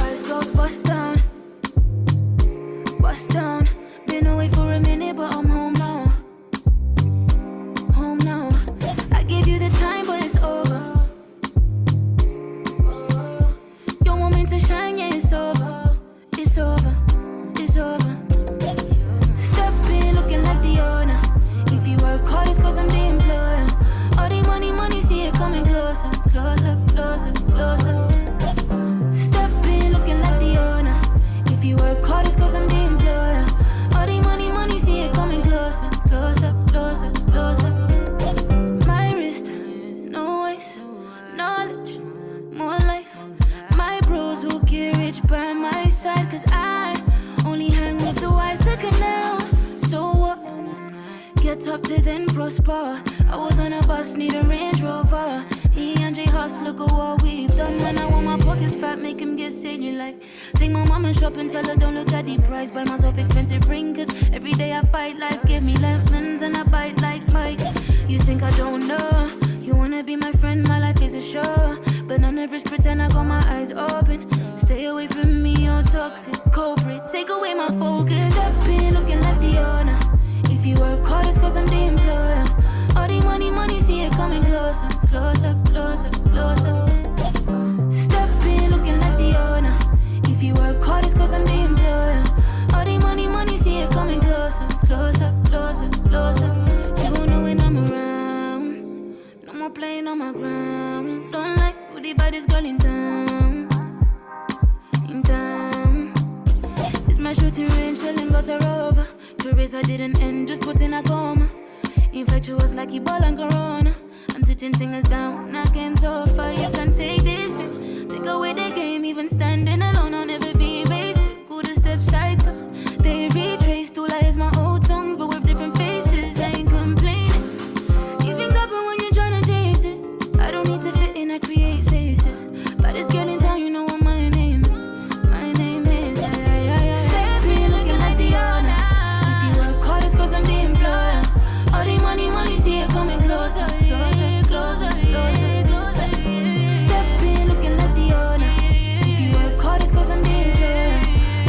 eyes goes bust down. Bust down. Been away for a minute, but I'm home now. Home now. I gave you the time, but it's over. You want me to shine, yeah, it's over. It's over. It's over. Step in looking like the owner. If you work hard, it's cause I'm the employer. All the money, see it coming closer. Closer, closer, closer. Step in looking like the owner. If you work hard, it's cause I'm the employer. All the money, see it coming closer. Closer, closer, closer. My wrist, no ice, knowledge, more life. My bros who get rich by my side, cause I only hang with the wise to canal. So what? Get up to then prosper. I was on a bus, need a Range Rover. E and J Hus, look at what we've done. When I want my pockets fat, make him get silly like. Take my mama shopping, tell her don't look at the price. Buy myself expensive ring, cause every day I fight life. Give me lemons and I bite like Mike. You think I don't know? You wanna be my friend, my life is a show. But none of us pretend I got my eyes open. Stay away from me, you're toxic, culprit. Take away my focus. Step in looking like the owner. If you work hard, it's cause I'm the employer. All the money, see it coming closer. Closer, closer, closer. Step in looking like the owner. If you work hard, it's cause I'm the employer. All the money, see it coming closer. Closer, closer, closer. You won't know when I'm around. No more playing on my ground. Don't like who the baddest girl in town. In town. It's my shooting range, selling got her over. Careers I didn't end, just put in a coma. Infectious like Ebola and Corona. I'm sitting singers down, I can't offer. You can take this fame, take away the game. Even standing alone, I'll never be basic. Who the steps I took, they retrace. Two lies, my old songs, but with different faces. I ain't complaining. These things happen when you're trying to chase it. I don't need to fit in, I create spaces. But it's getting time, you know what my name is. My name is, Step in looking like the owner. If you work hard, it's cause I'm the employer. All the money, see it coming closer. Closer, closer, closer, closer. Step in looking like the owner. If you work hard, it's cause I'm the employer.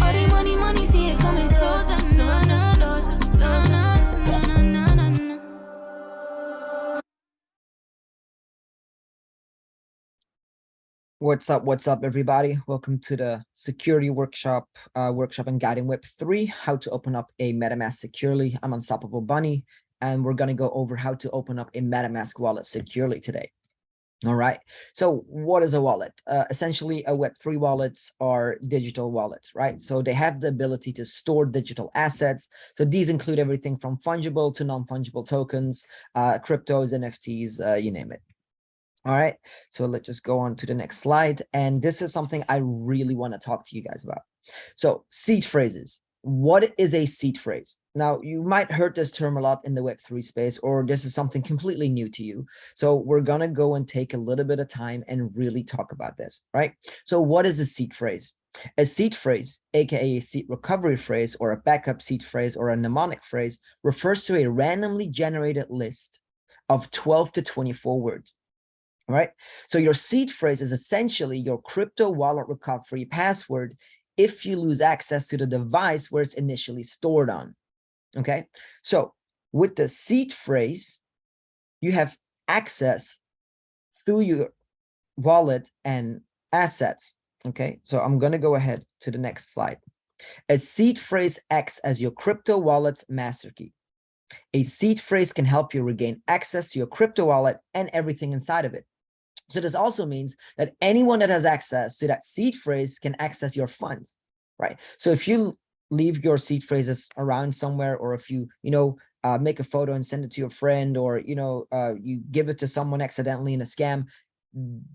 All the money, see it coming closer. Closer, closer, closer. No. What's up, everybody? Welcome to the security workshop and guiding Web 3, how to open up a MetaMask securely. I'm Unstoppable Bunny, and we're going to go over how to open up a MetaMask wallet securely today. All right. So what is a wallet? Essentially, a Web3 wallets are digital wallets, right? So they have the ability to store digital assets. So these include everything from fungible to non-fungible tokens, cryptos, NFTs, you name it. All right, so let's just go on to the next slide. And this is something I really want to talk to you guys about. So seed phrases. What is a seed phrase? Now, you might heard this term a lot in the Web3 space, or this is something completely new to you. So we're going to go and take a little bit of time and really talk about this, right? So what is a seed phrase? A seed phrase, aka a seed recovery phrase, or a backup seed phrase, or a mnemonic phrase, refers to a randomly generated list of 12 to 24 words. All right, so your seed phrase is essentially your crypto wallet recovery password if you lose access to the device where it's initially stored on. Okay, so with the seed phrase, you have access through your wallet and assets. Okay, so I'm going to go ahead to the next slide. A seed phrase acts as your crypto wallet's master key. A seed phrase can help you regain access to your crypto wallet and everything inside of it. So this also means that anyone that has access to that seed phrase can access your funds, right? So if you leave your seed phrases around somewhere, or if you, make a photo and send it to your friend, or, you give it to someone accidentally in a scam,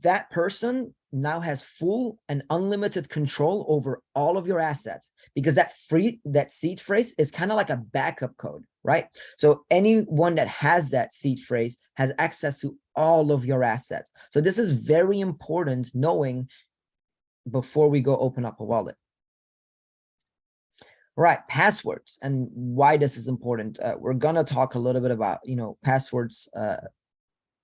that person now has full and unlimited control over all of your assets, because that seed phrase is kind of like a backup code, right? So anyone that has that seed phrase has access to all of your assets. So this is very important knowing before we go open up a wallet. Right, passwords and why this is important. We're gonna talk a little bit about passwords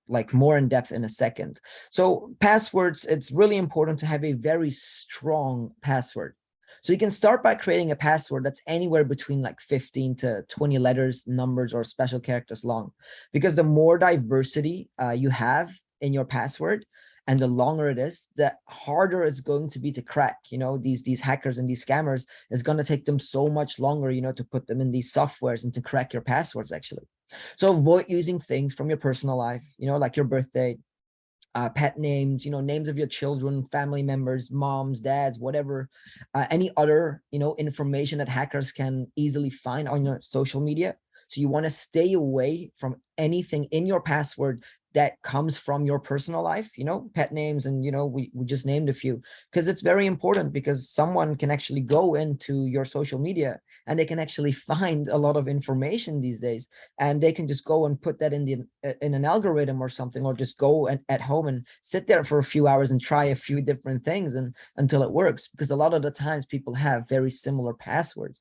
like more in depth in a second. So passwords, it's really important to have a very strong password. So you can start by creating a password that's anywhere between like 15 to 20 letters, numbers, or special characters long, because the more diversity you have in your password, and the longer it is, the harder it's going to be to crack. These hackers and these scammers, it's going to take them so much longer, to put them in these softwares and to crack your passwords actually. So avoid using things from your personal life, like your birthday, pet names, names of your children, family members, moms, dads, whatever, any other, information that hackers can easily find on your social media. So you want to stay away from anything in your password that comes from your personal life, pet names, and, we just named a few, because it's very important, because someone can actually go into your social media and they can actually find a lot of information these days, and they can just go and put that in an algorithm or something, or just go at home and sit there for a few hours and try a few different things and until it works, because a lot of the times people have very similar passwords.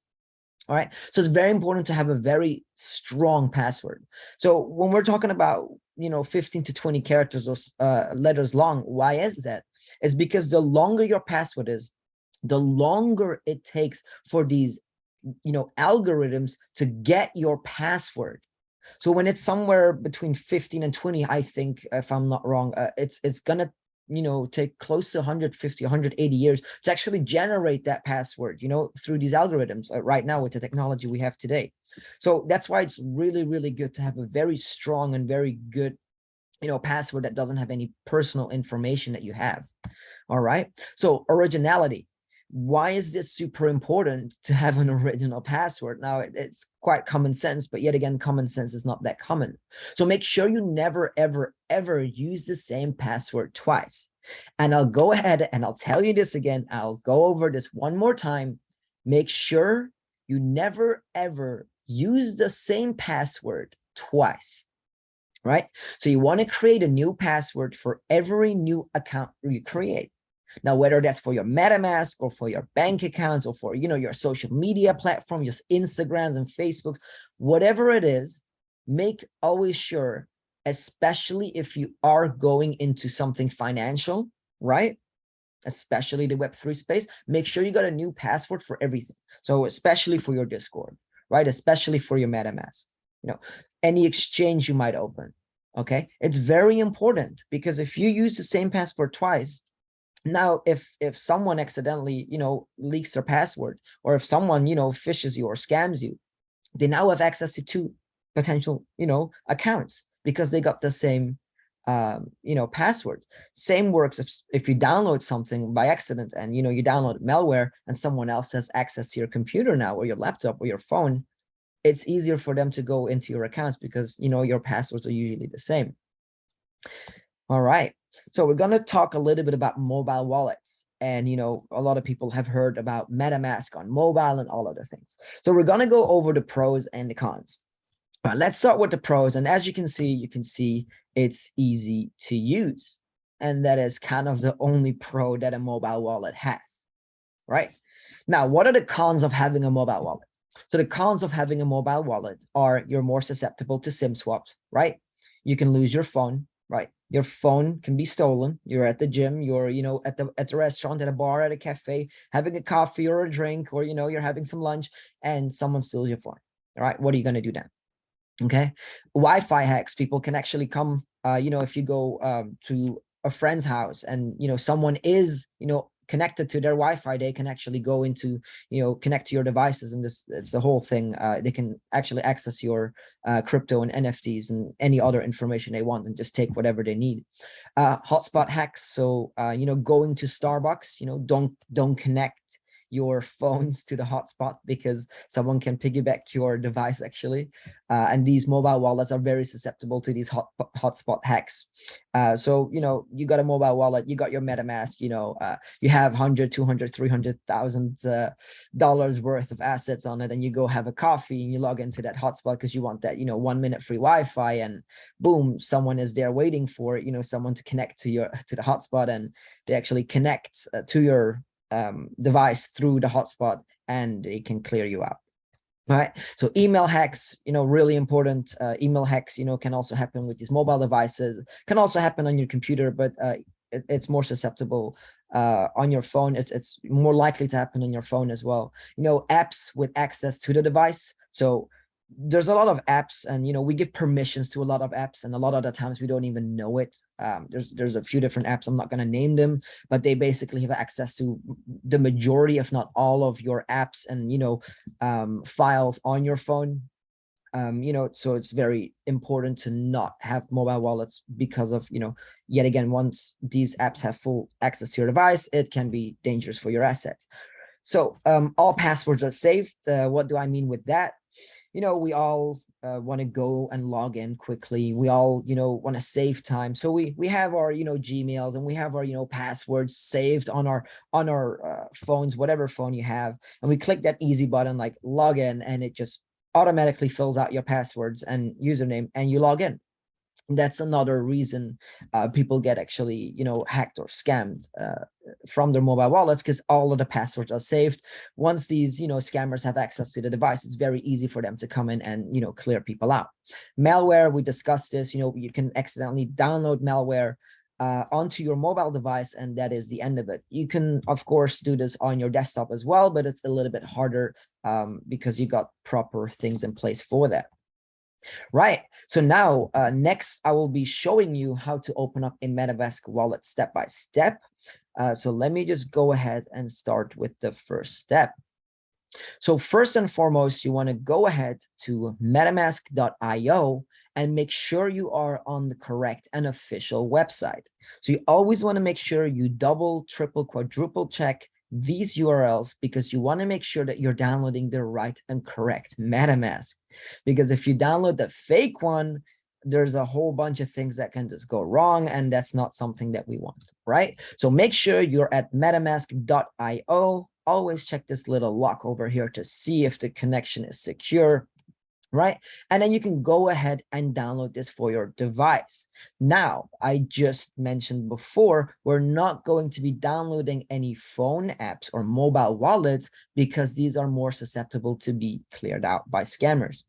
All right. So it's very important to have a very strong password. So when we're talking about, 15 to 20 characters or letters long, why is that? It's because the longer your password is, the longer it takes for these, algorithms to get your password. So when it's somewhere between 15 and 20, I think, if I'm not wrong, it's gonna take close to 150, 180 years to actually generate that password, through these algorithms right now with the technology we have today. So that's why it's really, really good to have a very strong and very good, password that doesn't have any personal information that you have. All right. So originality. Why is this super important to have an original password? Now, it's quite common sense, but yet again, common sense is not that common. So make sure you never, ever, ever use the same password twice. And I'll go ahead and I'll tell you this again. I'll go over this one more time. Make sure you never, ever use the same password twice. Right? So you want to create a new password for every new account you create. Now, whether that's for your MetaMask or for your bank accounts or for, your social media platform, just Instagrams and Facebooks, whatever it is, make always sure, especially if you are going into something financial, right? Especially the Web3 space, make sure you got a new password for everything. So especially for your Discord, right? Especially for your MetaMask, any exchange you might open. Okay. It's very important, because if you use the same password twice, now, if someone accidentally, leaks their password, or if someone, phishes you or scams you, they now have access to two potential, accounts, because they got the same, passwords. Same works if you download something by accident and, you download malware and someone else has access to your computer now, or your laptop or your phone. It's easier for them to go into your accounts because, your passwords are usually the same. All right. So we're going to talk a little bit about mobile wallets. And, a lot of people have heard about MetaMask on mobile and all other things. So we're going to go over the pros and the cons. All right, let's start with the pros. And as you can see it's easy to use. And that is kind of the only pro that a mobile wallet has, right? Now, what are the cons of having a mobile wallet? So the cons of having a mobile wallet are you're more susceptible to SIM swaps, right? You can lose your phone, right? Your phone can be stolen. You're at the gym, you're, at the restaurant, at a bar, at a cafe, having a coffee or a drink, or, you're having some lunch and someone steals your phone. All right. What are you going to do then? Okay. Wi-Fi hacks. People can actually come, if you go to a friend's house and, someone is, connected to their Wi-Fi, they can actually go into, connect to your devices, and it's the whole thing. They can actually access your crypto and NFTs and any other information they want and just take whatever they need. Hotspot hacks. So, going to Starbucks, don't connect your phones to the hotspot, because someone can piggyback your device actually. And these mobile wallets are very susceptible to these hotspot hacks. So, you got a mobile wallet, you got your MetaMask, you have 100, 200, $300,000 worth of assets on it, and you go have a coffee and you log into that hotspot because you want that, 1 minute free Wi-Fi, and boom, someone is there waiting for, someone to connect to the hotspot, and they actually connect to your device through the hotspot, and they can clear you out. Right. So email hacks, really important. Email hacks, can also happen with these mobile devices, can also happen on your computer, but it's more susceptible on your phone. It's more likely to happen on your phone as well. Apps with access to the device. So there's a lot of apps, and we give permissions to a lot of apps, and a lot of the times we don't even know it. There's a few different apps, I'm not going to name them, but they basically have access to the majority, if not all, of your apps and files on your phone. So it's very important to not have mobile wallets because of, yet again, once these apps have full access to your device, it can be dangerous for your assets. So all passwords are saved. What do I mean with that? We all want to go and log in quickly. We all, want to save time. So we have our, Gmails, and we have our, passwords saved on our phones, whatever phone you have. And we click that easy button like log in, and it just automatically fills out your passwords and username, and you log in. That's another reason people get actually, hacked or scammed from their mobile wallets, because all of the passwords are saved. Once these, scammers have access to the device, it's very easy for them to come in and, clear people out. Malware, we discussed this, you can accidentally download malware onto your mobile device, and that is the end of it. You can, of course, do this on your desktop as well, but it's a little bit harder because you got proper things in place for that. Right. So now, next, I will be showing you how to open up a Metamask wallet step by step. So let me just go ahead and start with the first step. So first and foremost, you want to go ahead to metamask.io and make sure you are on the correct and official website. So you always want to make sure you double, triple, quadruple check these URLs, because you want to make sure that you're downloading the right and correct MetaMask. Because if you download the fake one, there's a whole bunch of things that can just go wrong, and that's not something that we want, right? So make sure you're at metamask.io. Always check this little lock over here to see if the connection is secure, right? And then you can go ahead and download this for your device. Now, I just mentioned before, we're not going to be downloading any phone apps or mobile wallets, because these are more susceptible to be cleared out by scammers.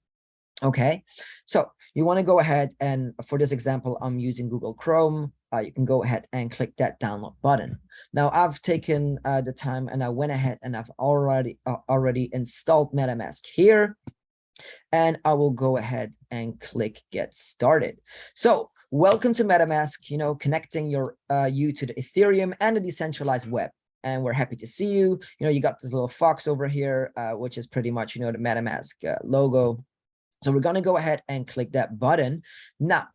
Okay, so you want to go ahead, and for this example, I'm using Google Chrome. You can go ahead and click that download button. Now, I've taken the time, and I went ahead and I've already installed MetaMask here, and I will go ahead and click get started. So welcome to MetaMask, connecting you to the Ethereum and the decentralized web. And we're happy to see you. You got this little fox over here, which is pretty much, the MetaMask logo. So we're going to go ahead and click that button. Now,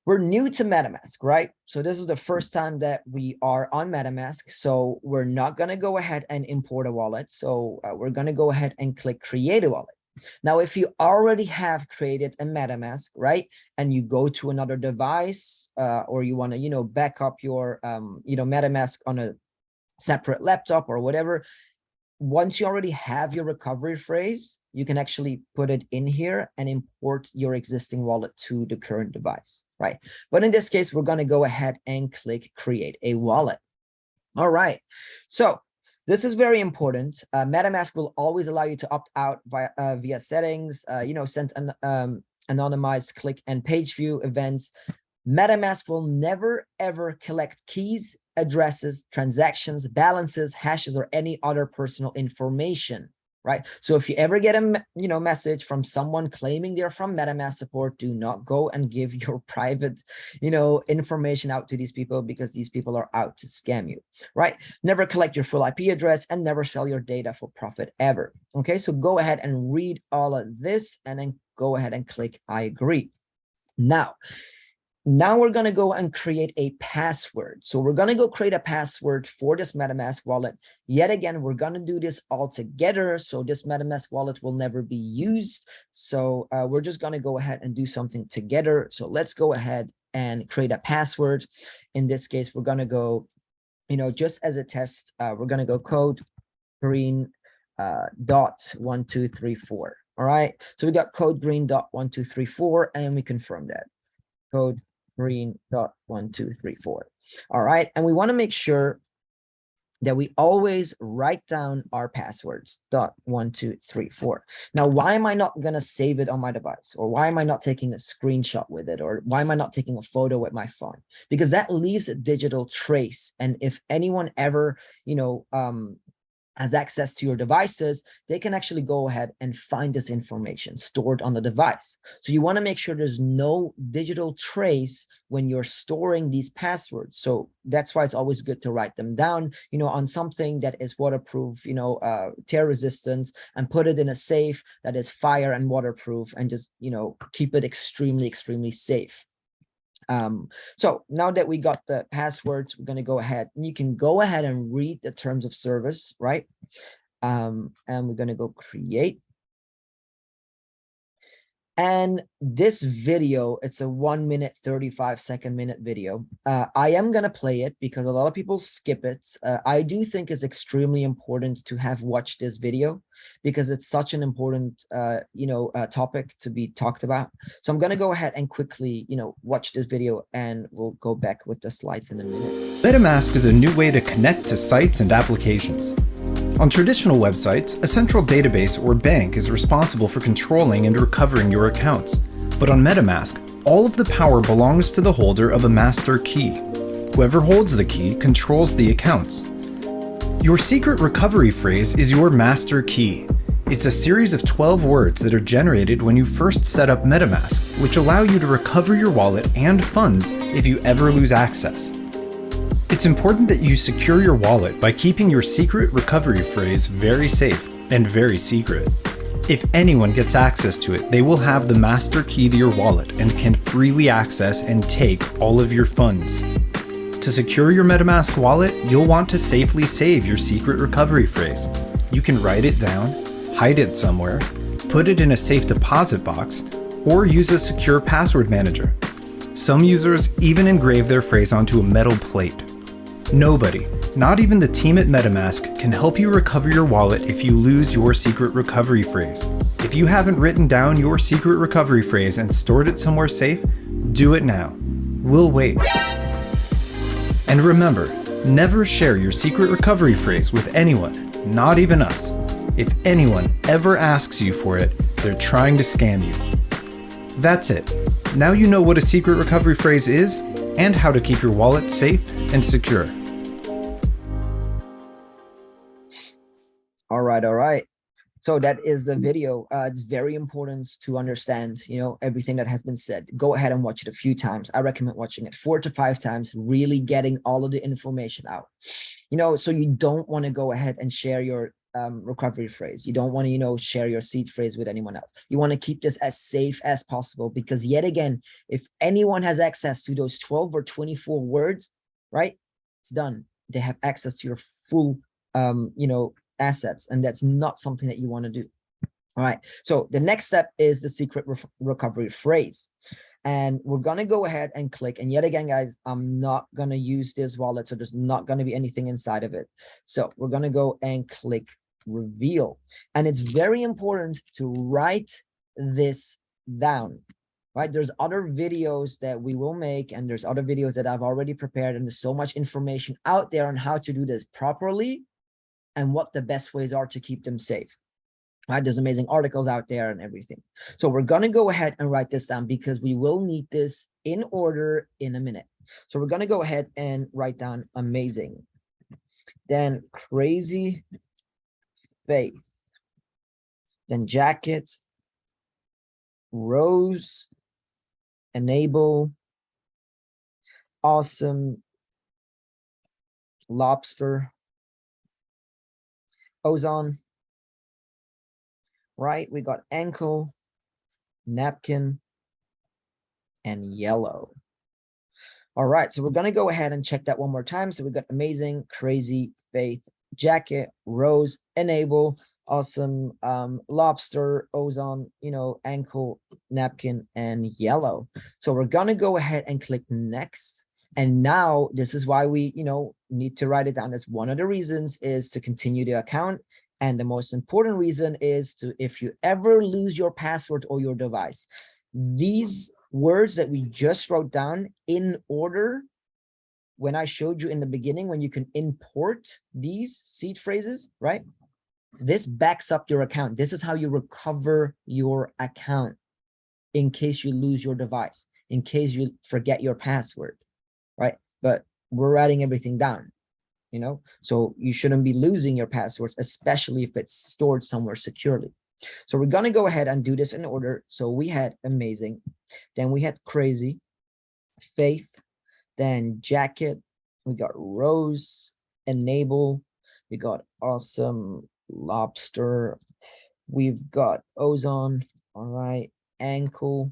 we're new to MetaMask, right? So this is the first time that we are on MetaMask. So we're not going to go ahead and import a wallet. So we're going to go ahead and click create a wallet. Now, if you already have created a MetaMask, right, and you go to another device, or you want to, back up your, MetaMask on a separate laptop or whatever, once you already have your recovery phrase, you can actually put it in here and import your existing wallet to the current device, right? But in this case, we're going to go ahead and click create a wallet. All right. So this is very important. MetaMask will always allow you to opt out via settings, send an anonymized click and page view events. MetaMask will never, ever collect keys, addresses, transactions, balances, hashes, or any other personal information, right? So if you ever get a message from someone claiming they're from MetaMask support, do not go and give your private information out to these people, because these people are out to scam you, right? Never collect your full IP address, and never sell your data for profit ever. Okay, so go ahead and read all of this, and then go ahead and click I agree. Now we're going to go and create a password. So we're going to go create a password for this MetaMask wallet. Yet again, we're going to do this all together. So this MetaMask wallet will never be used. So we're just going to go ahead and do something together. So let's go ahead and create a password. In this case, we're going to go, just as a test, we're going to go code green dot 1234. All right. So we got code green dot 1234, and we confirm that code green dot 1234. All right, and we want to make sure that we always write down our passwords, dot 1 2 3 4. Now, why am I not going to save it on my device? Or why am I not taking a screenshot with it? Or why am I not taking a photo with my phone? Because that leaves a digital trace. And if anyone ever, has access to your devices, they can actually go ahead and find this information stored on the device. So you want to make sure there's no digital trace when you're storing these passwords. So that's why it's always good to write them down, on something that is waterproof, tear resistant, and put it in a safe that is fire and waterproof, and just, keep it extremely, extremely safe. So now that we got the passwords, we're going to go ahead and you can go ahead and read the terms of service, right? And we're going to go create. And this video, it's a 1 minute, 35-second video. I am going to play it because a lot of people skip it. I do think it's extremely important to have watched this video because it's such an important, topic to be talked about. So I'm going to go ahead and quickly, watch this video, and we'll go back with the slides in a minute. Metamask is a new way to connect to sites and applications. On traditional websites, a central database or bank is responsible for controlling and recovering your accounts. But on Metamask, all of the power belongs to the holder of a master key. Whoever holds the key controls the accounts. Your secret recovery phrase is your master key. It's a series of 12 words that are generated when you first set up Metamask, which allow you to recover your wallet and funds if you ever lose access. It's important that you secure your wallet by keeping your secret recovery phrase very safe and very secret. If anyone gets access to it, they will have the master key to your wallet and can freely access and take all of your funds. To secure your Metamask wallet, you'll want to safely save your secret recovery phrase. You can write it down, hide it somewhere, put it in a safe deposit box, or use a secure password manager. Some users even engrave their phrase onto a metal plate. Nobody, not even the team at Metamask, can help you recover your wallet if you lose your secret recovery phrase. If you haven't written down your secret recovery phrase and stored it somewhere safe, do it now. We'll wait. And remember, never share your secret recovery phrase with anyone, not even us. If anyone ever asks you for it, they're trying to scam you. That's it. Now you know what a secret recovery phrase is and how to keep your wallet safe and secure. All right. So that is the video. It's very important to understand, everything that has been said. Go ahead and watch it a few times. I recommend watching it 4 to 5 times, really getting all of the information out. So you don't want to go ahead and share your recovery phrase. You don't want to, share your seed phrase with anyone else. You want to keep this as safe as possible, because yet again, if anyone has access to those 12 or 24 words, right, it's done. They have access to your full, assets, and that's not something that you want to do. All right, so the next step is the secret recovery phrase, and we're going to go ahead and click. And yet again, guys, I'm not going to use this wallet, so there's not going to be anything inside of it. So we're going to go and click reveal, and it's very important to write this down. Right, there's other videos that we will make, and there's other videos that I've already prepared, and there's so much information out there on how to do this properly and what the best ways are to keep them safe. Right, there's amazing articles out there and everything. So we're going to go ahead and write this down because we will need this in order in a minute. So we're going to go ahead and write down amazing, then crazy faith, then jacket, rose, enable, awesome, lobster, ozone, right? We got ankle, napkin, and yellow. All right, so we're going to go ahead and check that one more time. So we got amazing, crazy, faith, jacket, rose, enable, awesome, lobster, ozone, ankle, napkin, and yellow. So we're going to go ahead and click next. And now this is why we, need to write it down. As one of the reasons is to continue the account. And the most important reason is to, if you ever lose your password or your device, these words that we just wrote down in order when I showed you in the beginning, when you can import these seed phrases, right? This backs up your account. This is how you recover your account in case you lose your device, in case you forget your password, right? But we're writing everything down, you know, so you shouldn't be losing your passwords, especially if it's stored somewhere securely. So we're going to go ahead and do this in order. So we had amazing, then we had crazy, faith, then jacket, we got rose, enable, we got awesome, lobster, we've got ozone, all right, ankle,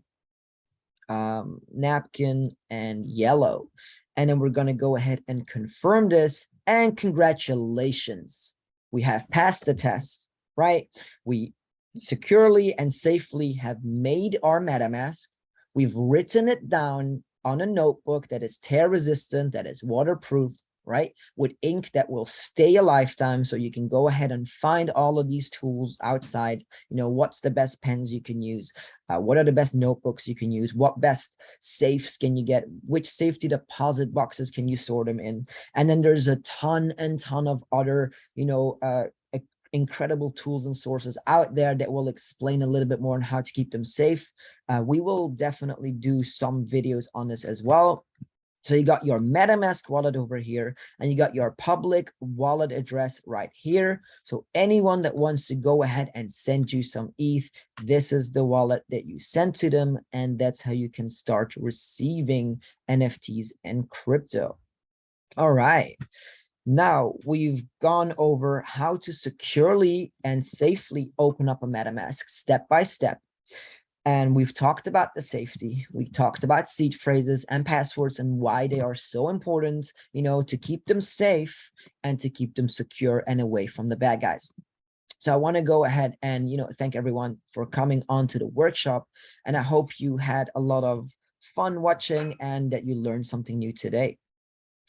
napkin, and yellow. And then we're going to go ahead and confirm this, and congratulations, we have passed the test, right? We securely and safely have made our MetaMask. We've written it down on a notebook that is tear resistant, that is waterproof, right? With ink that will stay a lifetime. So you can go ahead and find all of these tools outside. You know, what's the best pens you can use? What are the best notebooks you can use? What best safes can you get? Which safety deposit boxes can you store them in? And then there's a ton of other, you know, incredible tools and sources out there that will explain a little bit more on how to keep them safe. We will definitely do some videos on this as well. So you got your MetaMask wallet over here, and you got your public wallet address right here. So anyone that wants to go ahead and send you some ETH, this is the wallet that you send to them, and that's how you can start receiving NFTs and crypto. All right. Now we've gone over how to securely and safely open up a MetaMask step by step. And we've talked about the safety. We talked about seed phrases and passwords and why they are so important, you know, to keep them safe and to keep them secure and away from the bad guys. So I want to go ahead and, you know, thank everyone for coming on to the workshop. And I hope you had a lot of fun watching and that you learned something new today.